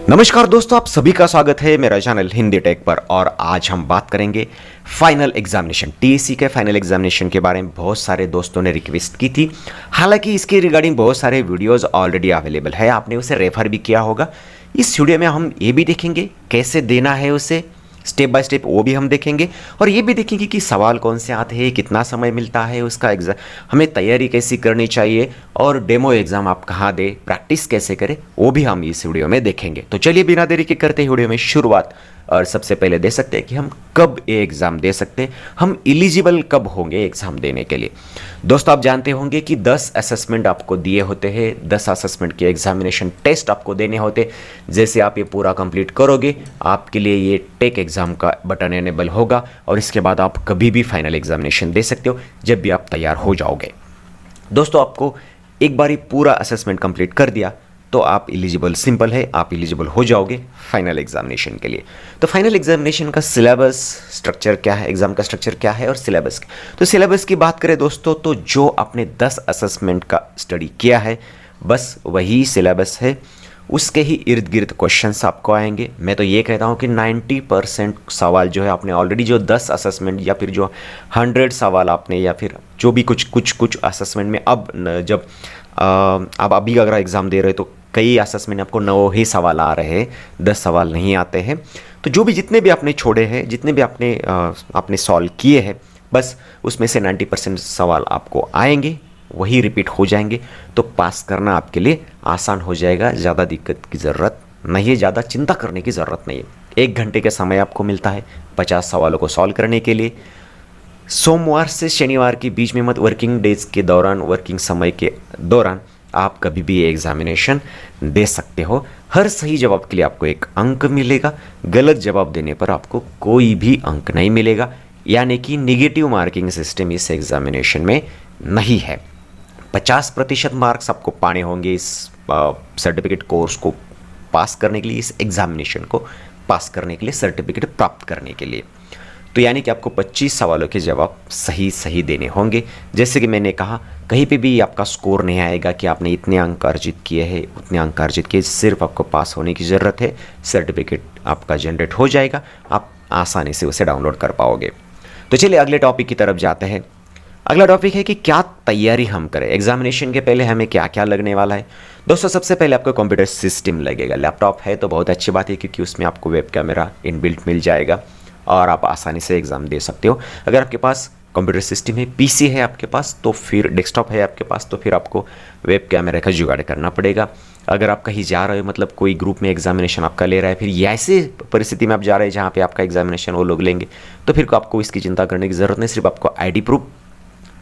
नमस्कार दोस्तों, आप सभी का स्वागत है मेरा चैनल हिंदी टेक पर। और आज हम बात करेंगे फाइनल एग्जामिनेशन, टीएससी के फाइनल एग्जामिनेशन के बारे में। बहुत सारे दोस्तों ने रिक्वेस्ट की थी, हालांकि इसके रिगार्डिंग बहुत सारे वीडियोस ऑलरेडी अवेलेबल है, आपने उसे रेफर भी किया होगा। इस वीडियो में हम ये भी देखेंगे कैसे देना है उसे, स्टेप बाय स्टेप वो भी हम देखेंगे। और ये भी देखेंगे कि सवाल कौन से आते हैं, कितना समय मिलता है उसका, एग्जाम हमें तैयारी कैसी करनी चाहिए, और डेमो एग्ज़ाम आप कहाँ दें, प्रैक्टिस कैसे करें, वो भी हम इस वीडियो में देखेंगे। तो चलिए बिना देरी के करते हैं वीडियो में शुरुआत। और सबसे पहले दे सकते हैं कि हम कब ये एग्ज़ाम दे सकते हैं, हम एलिजिबल कब होंगे एग्ज़ाम देने के लिए। दोस्तों, आप जानते होंगे कि 10 असेसमेंट आपको दिए होते हैं, 10 असेसमेंट के एग्जामिनेशन टेस्ट आपको देने होते। जैसे आप ये पूरा कंप्लीट करोगे, आपके लिए ये टेक एग्ज़ाम का बटन एनेबल होगा, और इसके बाद आप कभी भी फाइनल एग्जामिनेशन दे सकते हो जब भी आप तैयार हो जाओगे। दोस्तों, आपको एक बार ही पूरा असेसमेंट कंप्लीट कर दिया तो आप एलिजिबल, सिंपल है, आप एलिजिबल हो जाओगे फाइनल एग्जामिनेशन के लिए। तो फाइनल एग्जामिनेशन का सिलेबस स्ट्रक्चर क्या है, एग्जाम का स्ट्रक्चर क्या है और सिलेबस। तो सिलेबस की बात करें दोस्तों, तो जो आपने 10 असेसमेंट का स्टडी किया है बस वही सिलेबस है, उसके ही इर्द गिर्द क्वेश्चंस आपको आएंगे। मैं तो ये कहता हूँ कि 90% सवाल जो है आपने ऑलरेडी जो 10 असेसमेंट या फिर जो 100 सवाल आपने, या फिर जो भी कुछ असेसमेंट में, अब जब आप अभी अगर एग्ज़ाम दे रहे हो तो कई असेसमेंट आपको 9 ही सवाल आ रहे हैं, 10 सवाल नहीं आते हैं। तो जो भी जितने भी आपने छोड़े हैं, जितने भी आपने सॉल्व किए हैं, बस उसमें से 90% सवाल आपको आएंगे, वही रिपीट हो जाएंगे। तो पास करना आपके लिए आसान हो जाएगा, ज़्यादा दिक्कत की ज़रूरत नहीं है, ज़्यादा चिंता करने की ज़रूरत नहीं है। 1 घंटे का समय आपको मिलता है 50 सवालों को सॉल्व करने के लिए। सोमवार से शनिवार के बीच में, मत वर्किंग डेज के दौरान, वर्किंग समय के दौरान आप कभी भी एग्जामिनेशन दे सकते हो। हर सही जवाब के लिए आपको 1 अंक मिलेगा, गलत जवाब देने पर आपको कोई भी अंक नहीं मिलेगा, यानी कि निगेटिव मार्किंग सिस्टम इस एग्जामिनेशन में नहीं है। 50% मार्क्स आपको पाने होंगे इस सर्टिफिकेट कोर्स को पास करने के लिए, इस एग्जामिनेशन को पास करने के लिए, सर्टिफिकेट प्राप्त करने के लिए। तो यानी कि आपको 25 सवालों के जवाब सही देने होंगे। जैसे कि मैंने कहा, कहीं पे भी आपका स्कोर नहीं आएगा कि आपने इतने अंक अर्जित किए हैं, उतने अंक अर्जित किए, सिर्फ आपको पास होने की ज़रूरत है। सर्टिफिकेट आपका जनरेट हो जाएगा, आप आसानी से उसे डाउनलोड कर पाओगे। तो चलिए अगले टॉपिक की तरफ जाते हैं। अगला टॉपिक है कि क्या तैयारी हम करें एग्जामिनेशन के पहले, हमें क्या क्या लगने वाला है। दोस्तों, सबसे पहले आपको कंप्यूटर सिस्टम लगेगा। लैपटॉप है तो बहुत अच्छी बात है, क्योंकि उसमें आपको वेब कैमरा इनबिल्ट मिल जाएगा और आप आसानी से एग्ज़ाम दे सकते हो। अगर आपके पास कंप्यूटर सिस्टम है, पीसी है आपके पास, तो फिर डेस्कटॉप है आपके पास, तो फिर आपको वेब कैमरे का जुगाड़ करना पड़ेगा। अगर आप कहीं जा रहे हो, मतलब कोई ग्रुप में एग्जामिनेशन आपका ले रहा है, फिर ऐसे परिस्थिति में आप जा रहे हैं जहाँ पे आपका एग्जामिनेशन वो लोग लेंगे, तो फिर आपको इसकी चिंता करने की ज़रूरत नहीं, सिर्फ आपको आईडी प्रूफ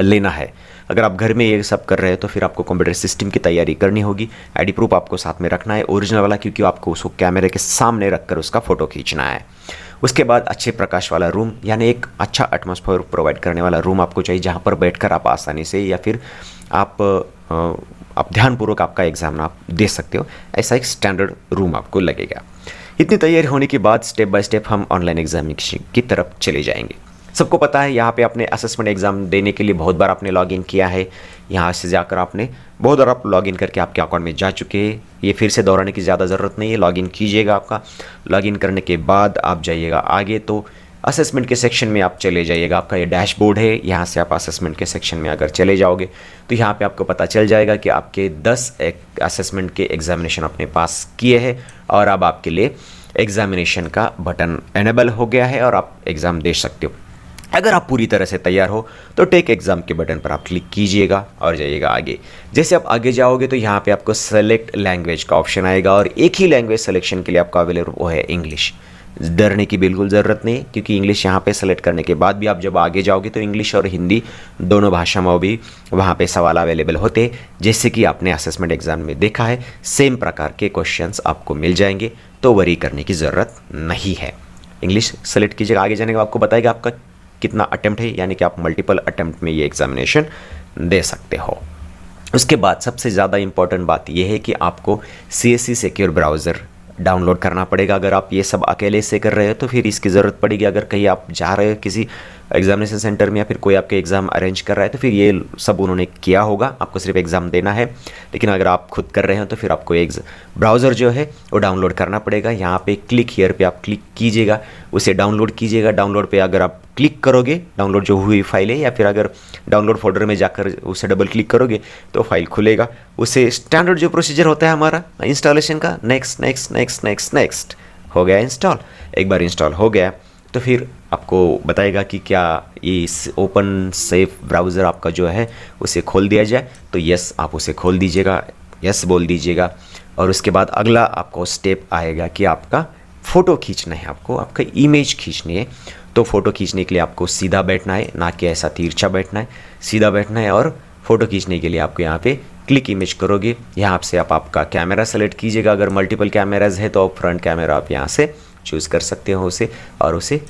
लेना है। अगर आप घर में ये सब कर रहे हैं तो फिर आपको कंप्यूटर सिस्टम की तैयारी करनी होगी। आईडी प्रूफ आपको साथ में रखना है, ओरिजिनल वाला, क्योंकि आपको उसको कैमरे के सामने रखकर उसका फ़ोटो खींचना है। उसके बाद अच्छे प्रकाश वाला रूम, यानी एक अच्छा एटमॉस्फेयर प्रोवाइड करने वाला रूम आपको चाहिए, जहाँ पर बैठकर आप आसानी से, या फिर आप ध्यानपूर्वक आपका एग्ज़ाम आप दे सकते हो। ऐसा एक स्टैंडर्ड रूम आपको लगेगा। इतनी तैयारी होने के बाद स्टेप बाय स्टेप हम ऑनलाइन एग्जामिनेशन की तरफ चले जाएंगे। सबको पता है, यहाँ पे आपने असेसमेंट एग्ज़ाम देने के लिए बहुत बार आपने लॉगिन किया है। यहाँ से जाकर आपने बहुत बार आप लॉगिन करके आपके अकाउंट में जा चुके हैं। ये फिर से दोहराने की ज़्यादा ज़रूरत नहीं है, लॉगिन कीजिएगा। आपका लॉगिन करने के बाद आप जाइएगा आगे, तो असेसमेंट के सेक्शन में आप चले जाइएगा। आपका ये डैशबोर्ड है, यहाँ से आप असेसमेंट के सेक्शन में अगर चले जाओगे तो यहाँ पे आपको पता चल जाएगा कि आपके 10 असेसमेंट के एग्जामिनेशन आपने पास किए हैं, और अब आपके लिए एग्जामिनेशन का बटन एनेबल हो गया है और आप एग्ज़ाम दे सकते हो। अगर आप पूरी तरह से तैयार हो तो टेक एग्ज़ाम के बटन पर आप क्लिक कीजिएगा और जाइएगा आगे। जैसे आप आगे जाओगे तो यहाँ पे आपको सेलेक्ट लैंग्वेज का ऑप्शन आएगा, और एक ही लैंग्वेज सिलेक्शन के लिए आपका अवेलेबल वो है इंग्लिश। डरने की बिल्कुल ज़रूरत नहीं, क्योंकि इंग्लिश यहाँ पे सेलेक्ट करने के बाद भी आप जब आगे जाओगे तो इंग्लिश और हिंदी दोनों भाषा में भी वहाँ पे सवाल अवेलेबल होते हैं। जैसे कि आपने असेसमेंट एग्ज़ाम में देखा है, सेम प्रकार के क्वेश्चंस आपको मिल जाएंगे, तो वरी करने की ज़रूरत नहीं है। इंग्लिश सेलेक्ट कीजिएगा, आगे जाने के बाद आपको बताएगा आपका कितना अटेम्प्ट है, यानी कि आप मल्टीपल अटेम्प्ट में ये एग्जामिनेशन दे सकते हो। उसके बाद सबसे ज़्यादा इंपॉर्टेंट बात यह है कि आपको CSC सिक्योर ब्राउज़र डाउनलोड करना पड़ेगा। अगर आप ये सब अकेले से कर रहे हो तो फिर इसकी ज़रूरत पड़ेगी। अगर कहीं आप जा रहे हो किसी एग्जामिनेशन सेंटर में या फिर कोई आपके एग्ज़ाम अरेंज कर रहा है तो फिर ये सब उन्होंने किया होगा, आपको सिर्फ एग्ज़ाम देना है। लेकिन अगर आप खुद कर रहे हो तो फिर आपको एक ब्राउज़र जो है वो डाउनलोड करना पड़ेगा। यहाँ पे क्लिक हियर पे आप क्लिक कीजिएगा, उसे डाउनलोड कीजिएगा। डाउनलोड पे अगर आप क्लिक करोगे, डाउनलोड जो हुई फाइल है, या फिर अगर डाउनलोड फोल्डर में जाकर उसे डबल क्लिक करोगे तो फाइल खुलेगा। उसे स्टैंडर्ड जो प्रोसीजर होता है हमारा इंस्टॉलेशन का, next next next next next, हो गया इंस्टॉल। एक बार इंस्टॉल हो गया तो फिर आपको बताएगा कि क्या इस ओपन सेफ ब्राउज़र आपका जो है उसे खोल दिया जाए, तो यस आप उसे खोल दीजिएगा, यस बोल दीजिएगा। और उसके बाद अगला आपको स्टेप आएगा कि आपका फ़ोटो खींचना है, आपको आपका इमेज खींचनी है। तो फ़ोटो खींचने के लिए आपको सीधा बैठना है, ना कि ऐसा तिरछा बैठना है, सीधा बैठना है। और फ़ोटो खींचने के लिए आपको यहाँ पे क्लिक इमेज करोगे, यहाँ से आप आपका कैमरा सेलेक्ट कीजिएगा। अगर मल्टीपल कैमराज है तो फ्रंट कैमरा आप यहाँ से चूज़ कर सकते हो उसे, और उसे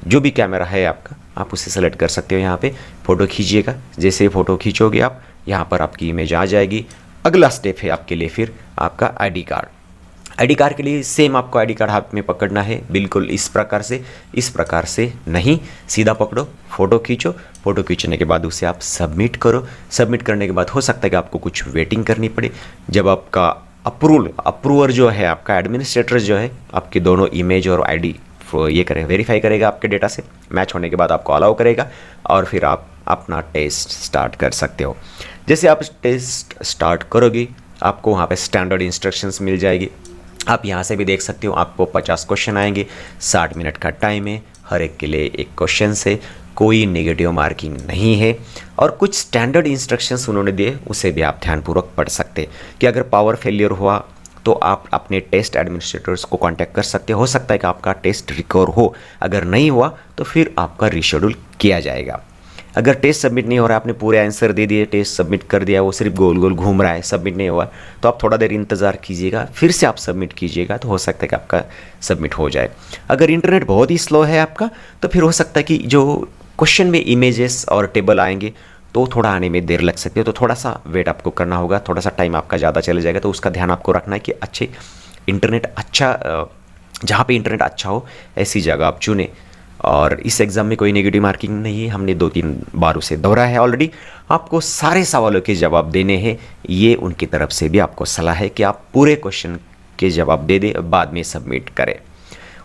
जो भी कैमरा है आपका आप उसे सेलेक्ट कर सकते हो। यहाँ पे फ़ोटो खींचिएगा, जैसे फ़ोटो खींचोगे आप यहाँ पर आपकी इमेज आ जाएगी। अगला स्टेप है आपके लिए फिर आपका आईडी कार्ड। आईडी कार्ड के लिए सेम आपको आईडी कार्ड हाथ में पकड़ना है, बिल्कुल इस प्रकार से नहीं, सीधा पकड़ो, फ़ोटो खींचो। फ़ोटो खींचने के बाद उसे आप सबमिट करो। सबमिट करने के बाद हो सकता है कि आपको कुछ वेटिंग करनी पड़े। जब आपका अप्रूवर जो है, आपका एडमिनिस्ट्रेटर जो है, आपके दोनों इमेज और आईडी ये करेगा, वेरीफाई करेगा आपके डेटा से, मैच होने के बाद आपको अलाउ करेगा और फिर आप अपना टेस्ट स्टार्ट कर सकते हो। जैसे आप टेस्ट स्टार्ट करोगे आपको वहाँ पे स्टैंडर्ड इंस्ट्रक्शंस मिल जाएगी। आप यहाँ से भी देख सकते हो, आपको 50 क्वेश्चन आएंगे, 60 मिनट का टाइम है, हर एक के लिए एक क्वेश्चन से, कोई नेगेटिव मार्किंग नहीं है। और कुछ स्टैंडर्ड इंस्ट्रक्शंस उन्होंने दिए, उसे भी आप ध्यानपूर्वक पढ़ सकते हैं कि अगर पावर फेलियर हुआ तो आप अपने टेस्ट एडमिनिस्ट्रेटर्स को कांटेक्ट कर सकते हो सकता है कि आपका टेस्ट रिकवर हो। अगर नहीं हुआ तो फिर आपका रीशेड्यूल किया जाएगा। अगर टेस्ट सबमिट नहीं हो रहा है, आपने पूरे आंसर दे दिए, टेस्ट सबमिट कर दिया, वो सिर्फ गोल गोल घूम रहा है, सबमिट नहीं हुआ, तो आप थोड़ा देर इंतज़ार कीजिएगा, फिर से आप सबमिट कीजिएगा, तो हो सकता है कि आपका सबमिट हो जाए। अगर इंटरनेट बहुत ही स्लो है आपका तो फिर हो सकता है कि जो क्वेश्चन में इमेजेस और टेबल आएंगे तो थोड़ा आने में देर लग सकती है, तो थोड़ा सा वेट आपको करना होगा, थोड़ा सा टाइम आपका ज़्यादा चले जाएगा। तो उसका ध्यान आपको रखना है कि अच्छे इंटरनेट जहाँ पे इंटरनेट अच्छा हो ऐसी जगह आप चुनें। और इस एग्ज़ाम में कोई नेगेटिव मार्किंग नहीं है, हमने 2-3 बार उसे दोहरा है ऑलरेडी। आपको सारे सवालों के जवाब देने हैं, ये उनकी तरफ से भी आपको सलाह है कि आप पूरे क्वेश्चन के जवाब दे दें, बाद में सबमिट करें।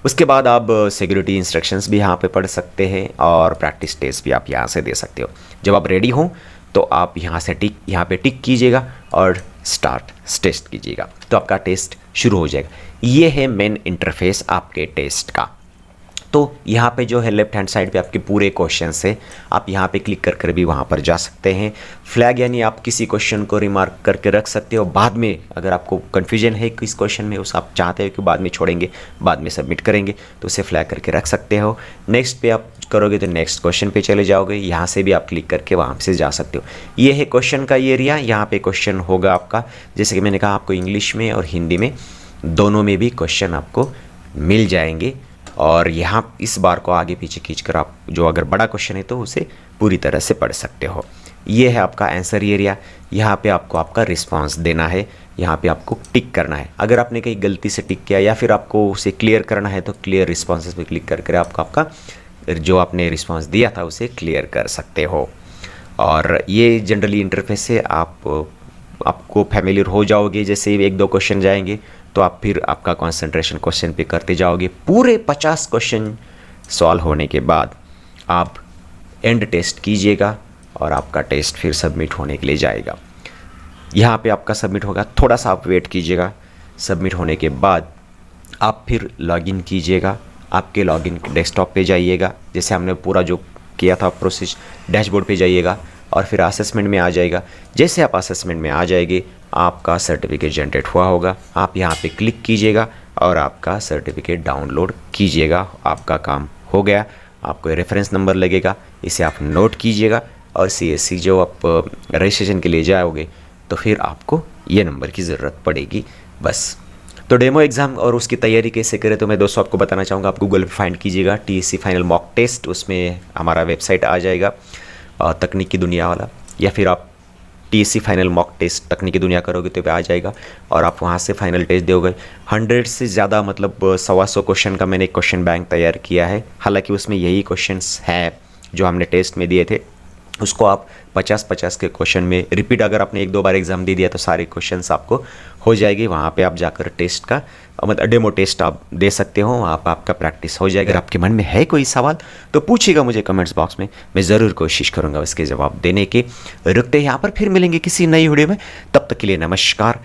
उसके बाद आप सिक्योरिटी इंस्ट्रक्शंस भी यहाँ पे पढ़ सकते हैं और प्रैक्टिस टेस्ट भी आप यहाँ से दे सकते हो। जब आप रेडी हो तो आप यहाँ पे टिक कीजिएगा और स्टार्ट टेस्ट कीजिएगा, तो आपका टेस्ट शुरू हो जाएगा। ये है मेन इंटरफेस आपके टेस्ट का। तो यहाँ पे जो है लेफ्ट हैंड साइड पे आपके पूरे क्वेश्चन है, आप यहाँ पे क्लिक कर भी वहाँ पर जा सकते हैं। फ्लैग यानी आप किसी क्वेश्चन को रिमार्क करके रख सकते हो, बाद में अगर आपको कन्फ्यूजन है किस क्वेश्चन में, उस आप चाहते हो कि बाद में छोड़ेंगे, बाद में सबमिट करेंगे, तो उसे फ्लैग करके रख सकते हो। नेक्स्ट पे आप करोगे तो नेक्स्ट क्वेश्चन पे चले जाओगे, यहाँ से भी आप क्लिक करके वहाँ से जा सकते हो। ये है क्वेश्चन का एरिया, यहाँ पे क्वेश्चन होगा आपका, जैसे कि मैंने कहा आपको इंग्लिश में और हिंदी में दोनों में भी क्वेश्चन आपको मिल जाएंगे। और यहाँ इस बार को आगे पीछे खींचकर आप जो अगर बड़ा क्वेश्चन है तो उसे पूरी तरह से पढ़ सकते हो। ये है आपका आंसर एरिया, यहाँ पे आपको आपका रिस्पांस देना है, यहाँ पे आपको टिक करना है। अगर आपने कहीं गलती से टिक किया या फिर आपको उसे क्लियर करना है तो क्लियर रिस्पॉन्सेस पे क्लिक करके आपका जो आपने रिस्पांस दिया था उसे क्लियर कर सकते हो। और ये जनरली इंटरफेस से आपको फैमिलियर हो जाओगे। जैसे 1-2 क्वेश्चन जाएंगे तो आप फिर आपका कंसंट्रेशन क्वेश्चन पे करते जाओगे। पूरे 50 क्वेश्चन सॉल्व होने के बाद आप एंड टेस्ट कीजिएगा और आपका टेस्ट फिर सबमिट होने के लिए जाएगा। यहाँ पे आपका सबमिट होगा, थोड़ा सा आप वेट कीजिएगा। सबमिट होने के बाद आप फिर लॉगिन कीजिएगा, आपके लॉगिन डेस्कटॉप पे जाइएगा, जैसे हमने पूरा जो किया था प्रोसेस, डैशबोर्ड पे जाइएगा और फिर असेसमेंट में आ जाएगा। जैसे आप असेसमेंट में आ जाएंगे आपका सर्टिफिकेट जनरेट हुआ होगा, आप यहाँ पे क्लिक कीजिएगा और आपका सर्टिफिकेट डाउनलोड कीजिएगा। आपका काम हो गया। आपको रेफरेंस नंबर लगेगा, इसे आप नोट कीजिएगा और CSC जो आप रजिस्ट्रेशन के लिए जाओगे तो फिर आपको ये नंबर की ज़रूरत पड़ेगी बस। तो डेमो एग्ज़ाम और उसकी तैयारी कैसे करें तो मैं दोस्तों आपको बताना चाहूँगा। आप गूगल पे फाइंड कीजिएगा TSC फाइनल मॉक टेस्ट, उसमें हमारा वेबसाइट आ जाएगा तकनीकी दुनिया वाला, या फिर आप TSC फाइनल मॉक टेस्ट तकनीकी दुनिया करोगे तो आ जाएगा और आप वहाँ से फाइनल टेस्ट दोगे। 100 से ज़्यादा मतलब 125 क्वेश्चन का मैंने एक क्वेश्चन बैंक तैयार किया है। हालांकि उसमें यही क्वेश्चंस हैं जो हमने टेस्ट में दिए थे उसको आप 50-50 के क्वेश्चन में रिपीट, अगर आपने 1-2 बार एग्जाम दे दिया तो सारे क्वेश्चंस आपको हो जाएगी। वहाँ पे आप जाकर टेस्ट का मतलब डेमो टेस्ट आप दे सकते हो, वहाँ पर आपका प्रैक्टिस हो जाएगा। अगर आपके मन में है कोई सवाल तो पूछिएगा मुझे कमेंट्स बॉक्स में, मैं ज़रूर कोशिश करूँगा उसके जवाब देने के। रुकते यहाँ पर, फिर मिलेंगे किसी नई वीडियो में, तब तक के लिए नमस्कार।